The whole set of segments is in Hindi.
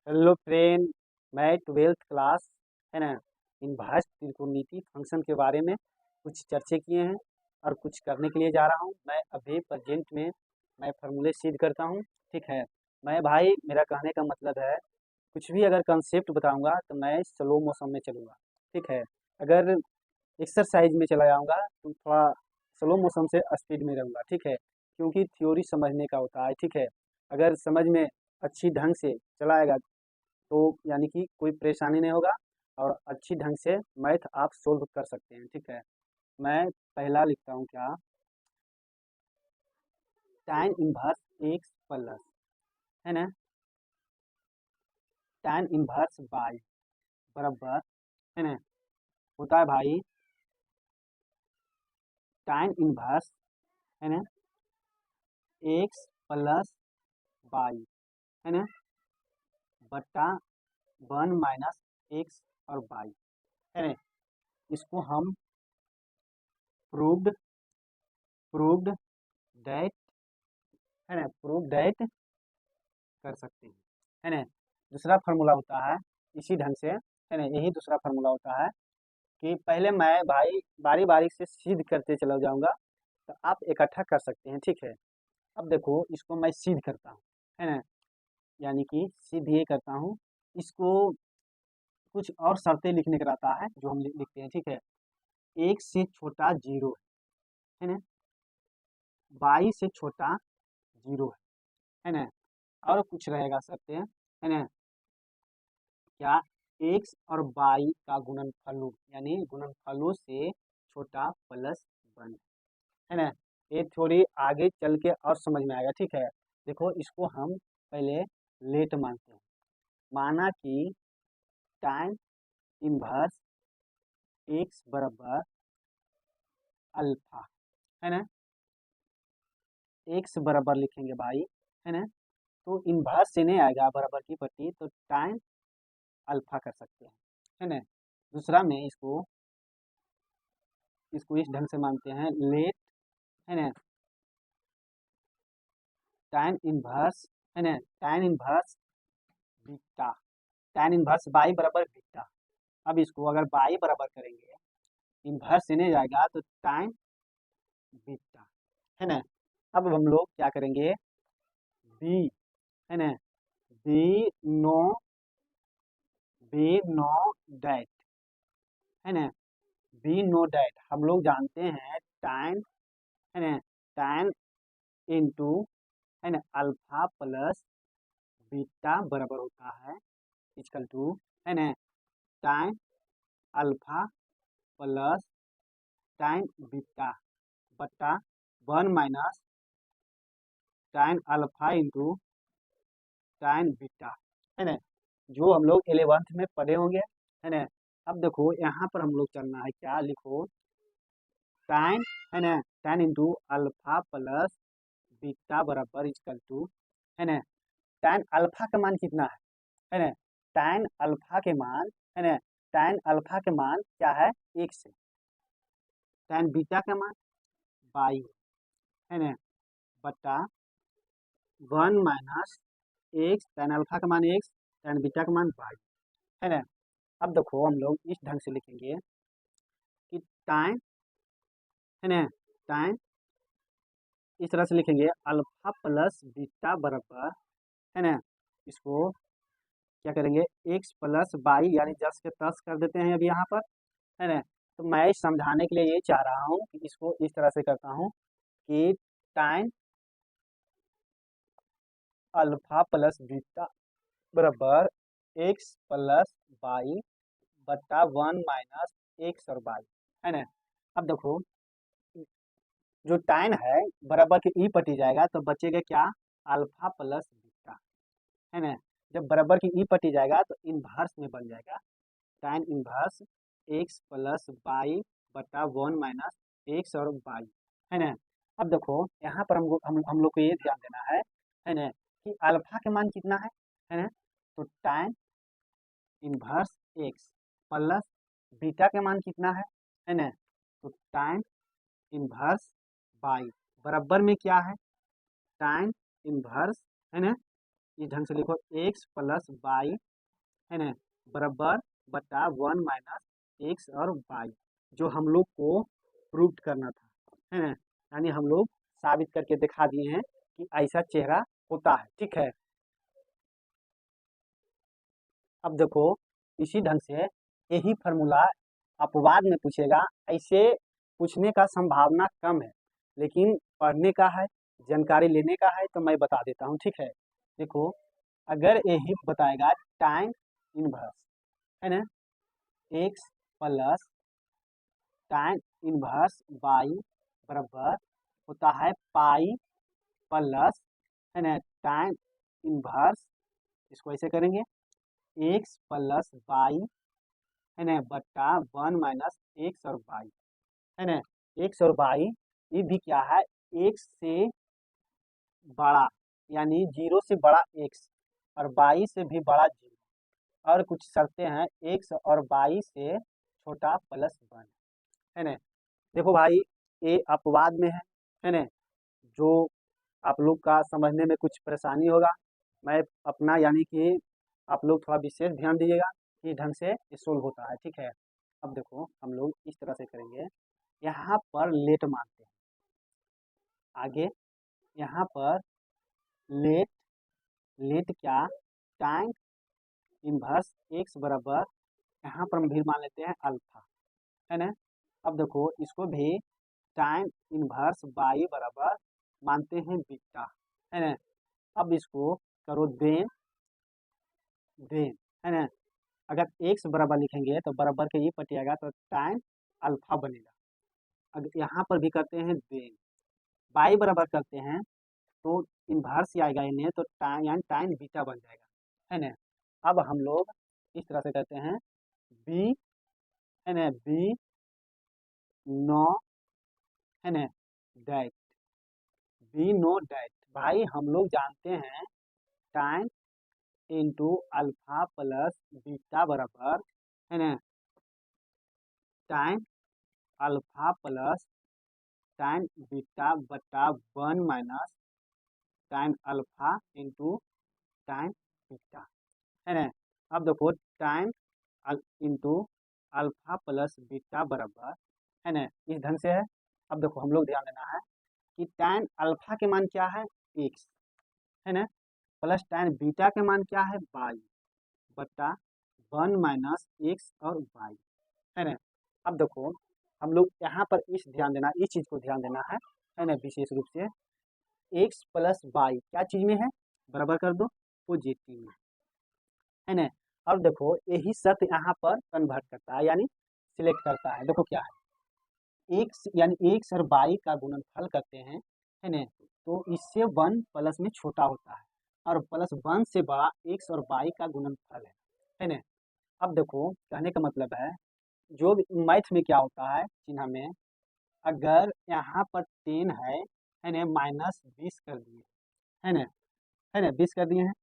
Hello friend. मैं ट्वेल्थ क्लास है ना इनवर्स त्रिकोणमिति फंक्शन के बारे में कुछ चर्चे किए हैं और कुछ करने के लिए जा रहा हूँ। मैं अभी प्रेजेंट में मैं फार्मूले सिद्ध करता हूँ। ठीक है। मैं भाई मेरा कहने का मतलब है कुछ भी अगर कंसेप्ट बताऊंगा तो मैं स्लो मोशन में चलूँगा। ठीक है। अगर एक्सरसाइज में चला जाऊँगा तो थोड़ा स्लो मोशन से स्पीड में रहूँगा। ठीक है। क्योंकि थ्योरी समझने का होता है। ठीक है। अगर समझ में अच्छी ढंग से चलाएगा तो यानी कि कोई परेशानी नहीं होगा और अच्छी ढंग से मैथ आप सोल्व कर सकते हैं। ठीक है। मैं पहला लिखता हूँ क्या, tan इनवर्स एक्स प्लस है ना tan इनवर्स वाई बराबर है ना होता है भाई tan इनवर्स है ना एक्स प्लस वाई है ना बटा 1 - एक्स और वाई है ना। इसको हम प्रूव्ड प्रूव्ड दैट है ना प्रूव दैट कर सकते हैं है ना। दूसरा फार्मूला होता है इसी ढंग से है ना, यही दूसरा फार्मूला होता है कि पहले मैं भाई बारी बारी से सिद्ध करते चला जाऊंगा तो आप इकट्ठा कर सकते हैं। ठीक है। अब देखो इसको मैं सिद्ध करता हूँ है ना, यानी कि सिद्ध ये करता हूँ। इसको कुछ और शर्तें लिखने का रहता है जो हम लिखते हैं। ठीक है। एक से छोटा जीरो है ना, बाई से छोटा जीरो है ना, और कुछ रहेगा शर्तें है ना, क्या एक्स और वाई का गुणनफल यानी गुणनफलों से छोटा प्लस वन है ना। ये थोड़ी आगे चल के और समझ में आएगा। ठीक है। देखो इसको हम पहले लेट मानते हैं। माना कि tan इनवर्स एक्स बराबर अल्फा है ना, एक्स बराबर लिखेंगे भाई है ना, तो इनवर्स से नहीं आएगा बराबर की पट्टी तो tan अल्फा कर सकते हैं है ना। दूसरा में इसको इसको इस ढंग से मानते हैं लेट है ना tan इनवर्स है ना tan inverse beta tan inverse by बराबर बीटा। अब इसको अगर बाई बराबर करेंगे इनवर्स से नहीं जाएगा तो tan बीटा है ना। अब हम लोग क्या करेंगे बी है ना B no B no that है ना बी नो डैट हम लोग जानते हैं tan है ना tan इंटू है ना अल्फा प्लस बीटा बराबर होता है इक्वल टू है ना tan alpha plus tan beta बटा 1 - tan alpha into tan beta है ना, जो हम लोग 11th में पढ़े होंगे है ना। अब देखो यहाँ पर हम लोग चलना है क्या, लिखो tan है ना tan into alpha plus beta बराबर इक्वल टू है ना tan अल्फा का मान कितना है ना, tan अल्फा के मान है ना tan अल्फा के मान क्या है एक से, tan बीटा का मान बाई है ना बटा 1 - एक्स tan अल्फा का मान एक्स tan बीटा का मान बाई है ना। अब देखो हम लोग इस ढंग से लिखेंगे कि tan है ना tan इस तरह से लिखेंगे अल्फा प्लस बीटा बराबर है ना, इसको क्या करेंगे एक्स प्लस बाई यानी 10 के 10 कर देते हैं अभी यहाँ पर है ना। तो मैं समझाने के लिए ये चाह रहा हूँ कि इसको इस तरह से करता हूँ कि tan अल्फा प्लस बीटा बराबर एक्स प्लस बाई बटा 1 - एक्स और बाई है ना। अब देखो जो tan है बराबर के ई पटी जाएगा तो बचेगा क्या अल्फा प्लस बीटा है ना। जब बराबर की ई पटी जाएगा तो इनवर्स में बन जाएगा tan inverse x plus by बटा 1 - एक्स और बाई है ना। अब देखो यहाँ पर हम लोग को ये ध्यान देना है ना कि अल्फा के मान कितना है ना, तो tan inverse x plus beta के मान कितना है ना, तो tan इनवर्स बाई बराबर में क्या है tan इनवर्स है ना इस ढंग से लिखो, एक्स प्लस वाई है ना बराबर बटा 1 माइनस एक्स और वाई, जो हम लोग को प्रूव करना था, है ना। यानी हम लोग साबित करके दिखा दिए हैं कि ऐसा चेहरा होता है, ठीक है। अब देखो इसी ढंग से यही फार्मूला अपवाद में पूछेगा, ऐसे पूछने का संभावना कम है, लेकिन पढ़ने का है, जानकारी लेने का है, तो मैं बता देता हूँ, ठीक है। देखो अगर यही बताएगा टाइम इनवर्स है ना x plus time inverse y बराबर होता है पाई प्लस है ना टाइम इनवर्स, इसको ऐसे करेंगे एक्स प्लस वाई है ना बट्टा 1 माइनस एक्स और वाई है ना। एक्स और वाई ये भी क्या है, एक्स से बड़ा, यानी 0 से बड़ा एक्स और वाई से भी बड़ा 0, और कुछ शर्तें हैं, एक्स और वाई से छोटा प्लस 1 है ना। देखो भाई ये अपवाद में है ना, जो आप लोग का समझने में कुछ परेशानी होगा, मैं अपना यानी कि आप लोग थोड़ा विशेष ध्यान दीजिएगा कि ढंग से ये सोल्व होता है, ठीक है। अब देखो हम लोग इस तरह से करेंगे, यहाँ पर लेट मानते हैं, आगे यहाँ पर लेट लेट क्या टाइम इनवर्स एक्स बराबर, यहाँ पर हम भी मान लेते हैं अल्फा है ना। अब देखो इसको भी टाइम इनवर्स बाई बराबर मानते हैं बीटा है ना। अब इसको करो देन देन है ना, अगर एक्स बराबर लिखेंगे तो बराबर के ये पटिएगा तो टाइम अल्फा बनेगा। अगर यहाँ पर भी करते हैं देन बाई बराबर करते हैं तो इनवर्स ही आएगा इन्हें, तो टाइम यानी टाइम बीटा बन जाएगा है ना। अब हम लोग इस तरह से करते हैं बी है ना बी नो है ना डैट बी नो डैट, भाई हम लोग जानते हैं time into alpha plus beta बराबर है ना time alpha plus time beta बटा 1 minus time alpha into time beta है ना। अब देखो time into alpha plus beta बराबर है ना इस ढंग से है। अब देखो हम लोग ध्यान देना है कि टाइम अल्फा के मान क्या है एक्स है ना, प्लस टाइम बीटा के मान क्या है वाई बटा 1 माइनस एक्स और वाई है ना। अब देखो हम लोग यहाँ पर इस चीज को ध्यान देना है ना, विशेष रूप से एक्स प्लस वाई क्या चीज में है, बराबर कर दो पॉजिटिव में है ना। अब देखो यही शर्त यहाँ पर कन्वर्ट करता है, यानी सिलेक्ट करता है। देखो क्या है एक्स यानी एक्स और वाई का गुणनफल करते हैं है ना, तो इससे 1 प्लस में छोटा होता है और प्लस 1 से बड़ा एक्स और वाई का गुणनफल है ना। अब देखो कहने का मतलब है जो मैथ में क्या होता है चिन्ह में, अगर यहाँ पर 10 है ना माइनस 20 कर दिए है ना 20 कर दिए हैं,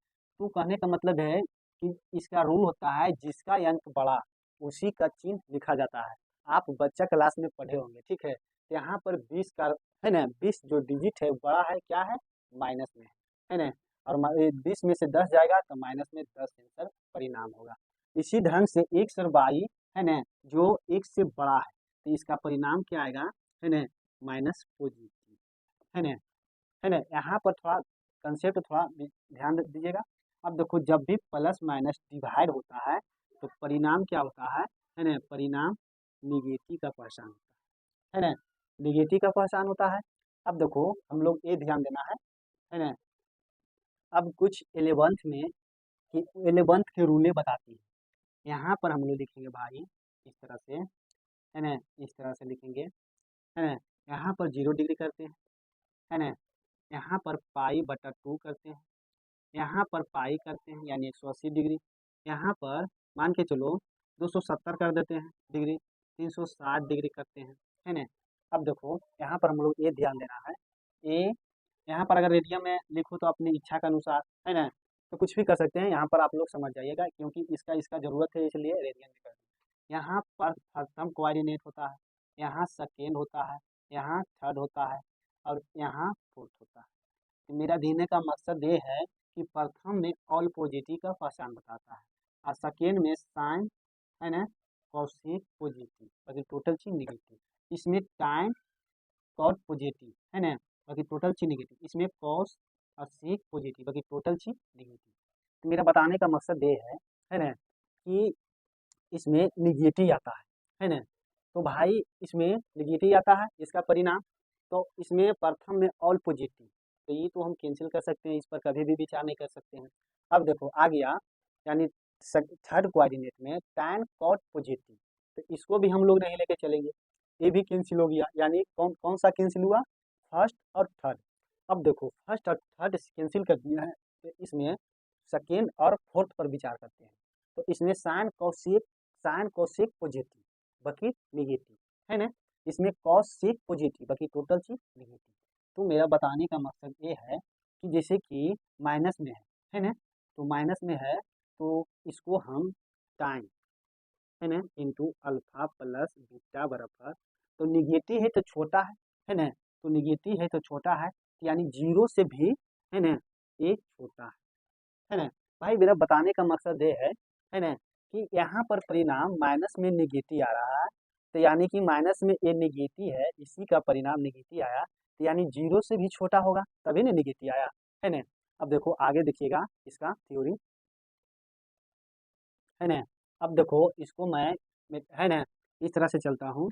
तो कहने का मतलब है कि इसका रूल होता है जिसका अंक बड़ा उसी का चिन्ह लिखा जाता है। आप बच्चा क्लास में पढ़े होंगे, ठीक है। यहाँ पर 20 का है ना 20 जो डिजिट है बड़ा है क्या है माइनस में है ना, और 20 में से 10 जाएगा तो माइनस में 10 आंसर परिणाम होगा। इसी ढंग से एक्स और वाई है ना जो एक्स से बड़ा है तो इसका परिणाम क्या आएगा है ना माइनस पॉजिटिव है ना। यहाँ पर थोड़ा कंसेप्ट थोड़ा ध्यान दीजिएगा। अब देखो जब भी प्लस माइनस डिवाइड होता है तो परिणाम क्या होता है ना परिणाम निगेटिव का पहचान होता है ना, निगेटिव का पहचान होता है। अब देखो हम लोग ये ध्यान देना है ना। अब कुछ 11th में कि 11th के रूले बताती है, यहाँ पर हम लोग लिखेंगे भाई इस तरह से है ना, इस तरह से लिखेंगे है ना। यहाँ पर 0 डिग्री करते हैं है ना, यहाँ पर पाई बटा 2 करते हैं, यहाँ पर पाई करते हैं यानी 180 डिग्री, यहाँ पर मान के चलो 270 कर देते हैं डिग्री, 360 डिग्री करते हैं है ना। अब देखो यहाँ पर हम लोग ये ध्यान देना है ए, यहाँ पर अगर रेडियन में लिखो तो अपनी इच्छा के अनुसार है ना, तो कुछ भी कर सकते हैं, यहाँ पर आप लोग समझ जाइएगा क्योंकि इसका ज़रूरत है इसलिए रेडियन में कर दें। यहाँ पर प्रथम कोऑर्डिनेट होता है, यहाँ सेकेंड होता है, यहाँ थर्ड होता है और यहाँ फोर्थ होता है। तो मेरा देने का मकसद ये है कि प्रथम में ऑल पॉजिटिव का पहचान बताता है और सेकेंड में साइन है ना कॉसेक पॉजिटिव बाकी टोटल चीज निगेटिव। इसमें टाइन कॉट पॉजिटिव है ना बाकी टोटल चीज निगेटिव। इसमें कॉस और सेक पॉजिटिव बाकी टोटल चीज निगेटिव। तो मेरा बताने का मकसद ये है ना कि इसमें निगेटिव आता है ना। तो भाई इसमें निगेटिव आता है इसका परिणाम, तो इसमें प्रथम में ऑल पॉजिटिव, तो ये तो हम कैंसिल कर सकते हैं, इस पर कभी भी विचार नहीं कर सकते हैं। अब देखो आ गया यानी थर्ड कोऑर्डिनेट में tan cot पॉजिटिव, तो इसको भी हम लोग नहीं लेके चलेंगे, ये भी कैंसिल हो गया। यानी कौन कौन सा कैंसिल हुआ, फर्स्ट और थर्ड। अब देखो फर्स्ट और थर्ड कैंसिल कर दिया है, तो इसमें सेकेंड और फोर्थ पर विचार करते हैं। तो इसमें साइन कोसेक पॉजिटिव बाकी निगेटिव है ना। इसमें कॉस सेक पॉजिटिव बाकी टोटल चीज निगेटिव। तो मेरा बताने का मकसद ये है कि जैसे कि माइनस में है ना, तो माइनस में है तो इसको हम टाइम है ना इंटू अल्फा प्लस बीटा बराबर, तो निगेटिव है तो छोटा है ना, तो निगेटिव है तो छोटा है, यानी जीरो से भी है ना एक छोटा है ना। भाई मेरा बताने का मकसद ये है ना कि यहाँ पर परिणाम माइनस में निगेटिव आ रहा है, तो यानी कि माइनस में ये निगेटिव है, इसी का परिणाम निगेटिव आया, तो यानी जीरो से भी छोटा होगा तभी ना निगेटिव आया है ना। अब देखो आगे देखिएगा इसका थ्योरी है ना। अब देखो इसको मैं है ना इस तरह से चलता हूँ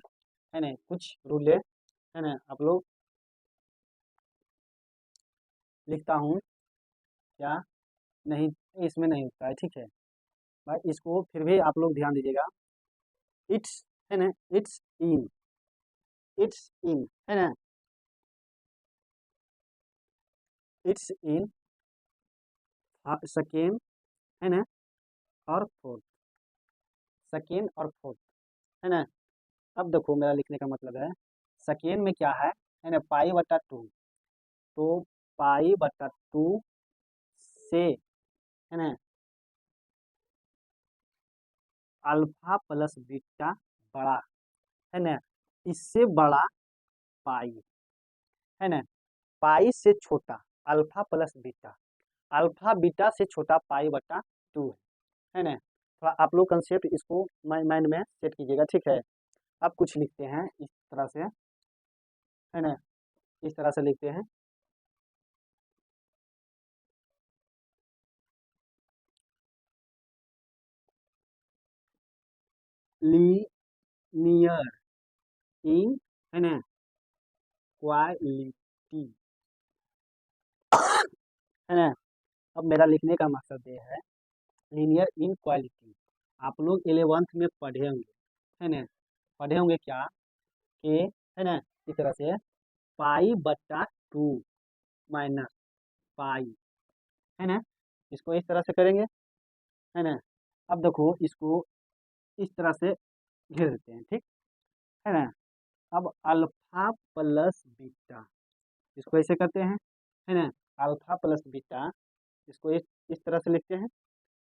है ना, कुछ रूल है ना आप लोग लिखता हूँ क्या, नहीं इसमें नहीं होता है ठीक है भाई, इसको फिर भी आप लोग ध्यान दीजिएगा। इट्स है ना, इट्स इन है ना, इट्स इन सेकेंड है ना और फोर्थ, सेकेंड और फोर्थ है ना। अब देखो मेरा लिखने का मतलब है सेकेंड में क्या है ना पाई बटा टू, तो पाई बटा टू से है ना अल्फा प्लस बीटा बड़ा है ना, इससे बड़ा पाई है ना, पाई से छोटा alpha plus beta, alpha beta से छोटा पाई बटा टू है ना। थोड़ा आप लोग कंसेप्ट इसको माइंड में सेट कीजिएगा ठीक है। अब कुछ लिखते हैं इस तरह से है ना, इस तरह से लिखते हैं लीनियर इन है ना क्वालिटी है ना। अब मेरा लिखने का मकसद ये है लीनियर इन क्वालिटी, आप लोग 11th में पढ़े होंगे है ना, पढ़े होंगे क्या कि है ना इस तरह से पाई बटा टू माइनस पाई है ना, इसको इस तरह से करेंगे है ना। अब देखो इसको इस तरह से घेर देते हैं ठीक है ना। अब अल्फा प्लस बीटा इसको ऐसे करते हैं है ना, अल्फा प्लस बीटा इसको इस तरह से लिखते हैं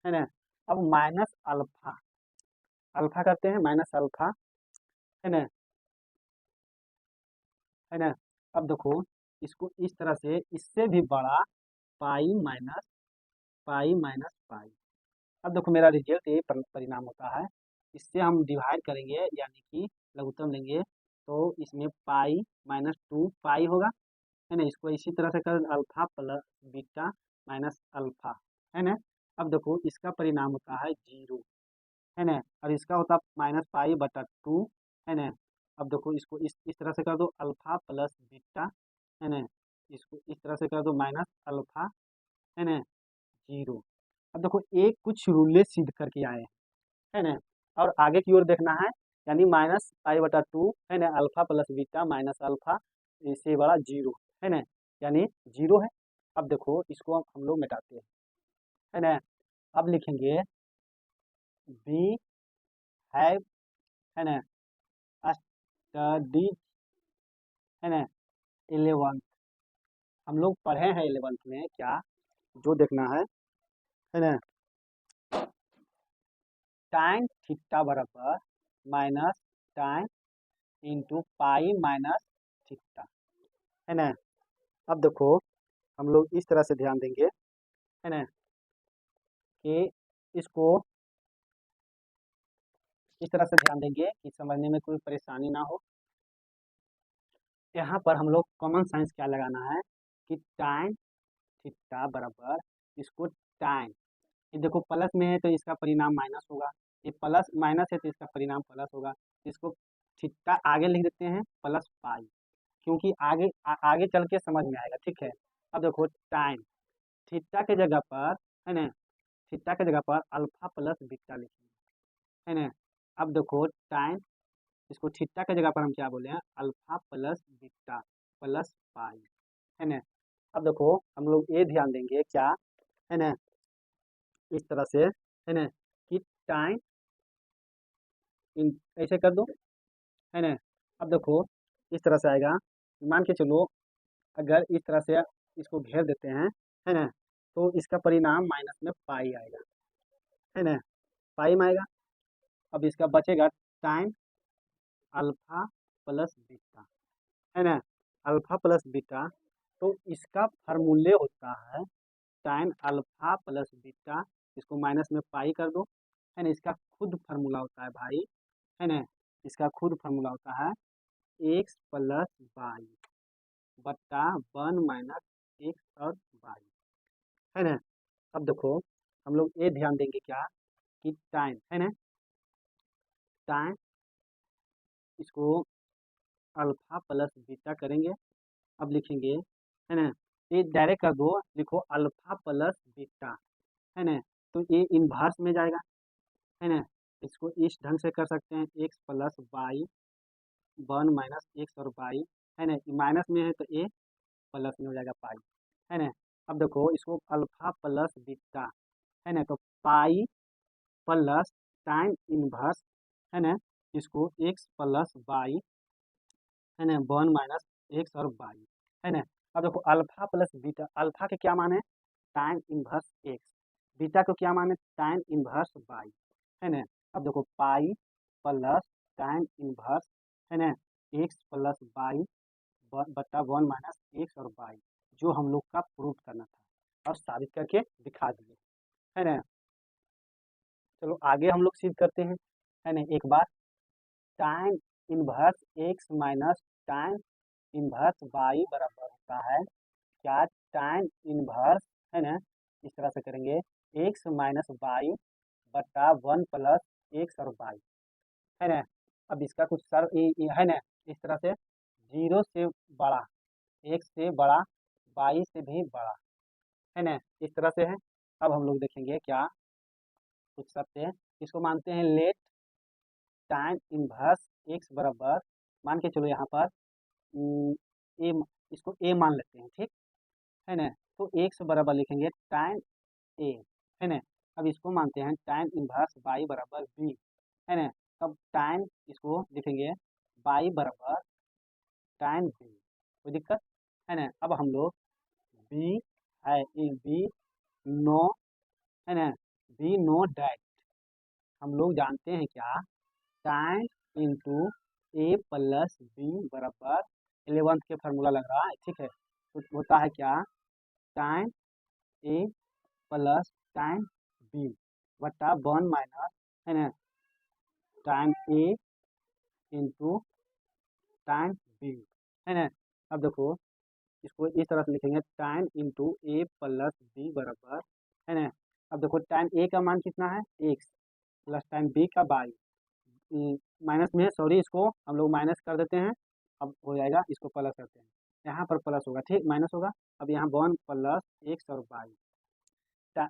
है ना। अब माइनस अल्फा, अल्फा करते हैं माइनस अल्फा है ना, है ना। अब देखो इसको इस तरह से इससे भी बड़ा पाई माइनस पाई। अब देखो मेरा रिजल्ट ये परिणाम होता है, इससे हम डिवाइड करेंगे यानी कि लघुत्तम लेंगे, तो इसमें पाई माइनस टू पाई होगा है ना, इसको इसी तरह से कर alpha plus beta minus alpha है ना। अब देखो इसका परिणाम होता है जीरो है ना, और इसका होता है माइनस पाई बटा टू है ना। अब देखो इसको इस तरह से कर दो अल्फा प्लस बीटा है ना, इसको इस तरह से कर दो माइनस अल्फा है ना जीरो। अब देखो एक कुछ रूले सिद्ध करके आए है ना, और आगे की ओर देखना है यानी माइनस पाई बटा टू है ना alpha plus beta minus alpha इससे बड़ा जीरो है ना, यानी जीरो है। अब देखो इसको हम लोग मिटाते हैं है ना। अब लिखेंगे बी हैव है ना स्टडीज है ना 11th, हम लोग पढ़े हैं 11th में क्या, जो देखना है ना टाइन थीटा बराबर माइनस टाइन इंटू पाई माइनस थीटा है ना। अब देखो हम लोग इस तरह से ध्यान देंगे है ना, कि इसको इस तरह से ध्यान देंगे कि समझने में कोई परेशानी ना हो। यहाँ पर हम लोग कॉमन साइंस क्या लगाना है कि टाइन थीटा बराबर इसको टाइन, ये देखो प्लस में है तो इसका परिणाम माइनस होगा, ये प्लस माइनस है तो इसका परिणाम प्लस होगा। इसको थीटा आगे लिख देते हैं प्लस पाई, क्योंकि आगे चल के समझ में आएगा। ठीक है, अब देखो टाइन थीटा के जगह पर, है ना, थीटा के जगह पर अल्फा प्लस बीटा लिखेंगे, है ना। अब देखो टाइन, इसको थीटा के जगह पर हम क्या बोले हैं, alpha plus beta plus pi, है ना। अब देखो हम लोग ये ध्यान देंगे क्या, है ना, इस तरह से, है ना, कि टाइन इन ऐसे कर दो, है ना। अब देखो इस तरह से आएगा, मान के चलो अगर इस तरह से इसको घेर देते हैं, है ना, तो इसका परिणाम माइनस में पाई आएगा, है ना, पाई में आएगा। अब इसका बचेगा टाइन अल्फा प्लस बीटा, है ना, अल्फा प्लस बीटा। तो इसका फार्मूले होता है टाइन अल्फा प्लस बीटा, इसको माइनस में पाई कर दो, है ना, इसका खुद फार्मूला होता है भाई, है ना, इसका खुद फार्मूला होता है एक्स प्लस वाई बट्टा वन माइनस एक्स और वाई, है ना। अब देखो हम लोग ये ध्यान देंगे क्या कि टाइम, है ना, टाइम इसको अल्फा प्लस बीटा करेंगे। अब लिखेंगे, है ना, ये डायरेक्ट कर दो, लिखो अल्फा प्लस बीटा, है ना, तो ये इन्वर्स में जाएगा, है ना। इसको इस ढंग से कर सकते हैं x plus y one minus x और वाई, है ना, माइनस में है तो ए प्लस में हो जाएगा पाई, है ना। अब देखो इसको अल्फा प्लस बीटा, है ना, तो पाई प्लस टाइम इनवर्स, है ना, इसको एक्स प्लस वाई, है ना, वन माइनस एक्स और वाई, है ना। अब देखो अल्फा प्लस बीटा, अल्फा के क्या मान है टाइम इनवर्स एक्स, बीटा को क्या मान है टाइम इनवर्स वाई, है ना। अब देखो पाई प्लस टाइम इनवर्स, है ना, एक्स प्लस वाई बट्टा वन माइनस एक्स और वाई, जो हम लोग का प्रूफ करना था और साबित करके दिखा दिए, है ना। चलो आगे हम लोग सिद्ध करते हैं, है ना, एक बार time inverse x minus time inverse y बराबर होता है क्या, टाइम इनवर्स, है ना, इस तरह से करेंगे एक्स माइनस वाई बटा वन प्लस एक्स और वाई, है ना। अब इसका कुछ सर है ना, इस तरह से जीरो से बड़ा, एक्स से बड़ा, वाई से भी बड़ा, है ना, इस तरह से है। अब हम लोग देखेंगे क्या कुछ शर्त है, इसको मानते हैं लेट टाइम इनवर्स एक्स बराबर, मान के चलो यहाँ पर ए, इसको ए मान लेते हैं, ठीक है ना। तो एक्स बराबर लिखेंगे टाइम ए, है ना। अब इसको मानते हैं टाइम इनवर्स वाई बराबर बी, है ना। अब टाइम इसको लिखेंगे वाई बराबर टाइम बी, कोई दिक्कत, है ना। अब हम लोग बी है बी नो, है ना, बी नो डैट, हम लोग जानते हैं क्या टाइम इंटू ए प्लस बी बराबर 11th के फार्मूला लग रहा है, ठीक है, तो होता है क्या टाइम ए प्लस टाइम बी बटा वन माइनस, है ना, टाइम ए इंटू टाइम बी, है ना। अब देखो इसको इस तरह से लिखेंगे टाइम इंटू ए प्लस बी बराबर, है ना। अब देखो टाइम ए का मान कितना है एक्स प्लस टाइम बी का बाई, माइनस में सॉरी, इसको हम लोग माइनस कर देते हैं, अब हो जाएगा, इसको प्लस करते हैं, यहाँ पर प्लस होगा, ठीक, माइनस होगा। अब यहाँ वन प्लस एक्स और बाई,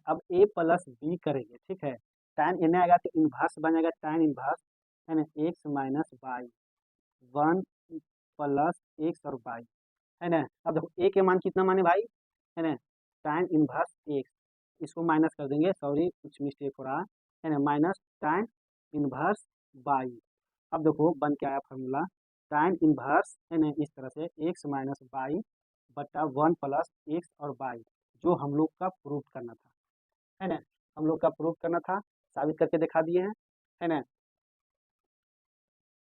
अब ए प्लस बी करेंगे, ठीक है, tan इन्हें आएगा तो इनवर्स बनेगा tan इनवर्स, है ना, x minus by one plus x और बाई, है ना। अब देखो ए के मान कितना माने भाई, है ना, tan इनवर्स एक्स, इसको माइनस कर देंगे, सॉरी कुछ मिस्टेक हो रहा है ना, माइनस tan इनवर्स बाई। अब देखो बन के आया फार्मूला tan इनवर्स, है ना, इस तरह से एक्स माइनस बाई बटा वन प्लस एक्स और बाई, जो हम लोग का प्रूफ करना था, है ना, हम लोग का प्रूफ करना था, साबित करके दिखा दिए हैं, है ना।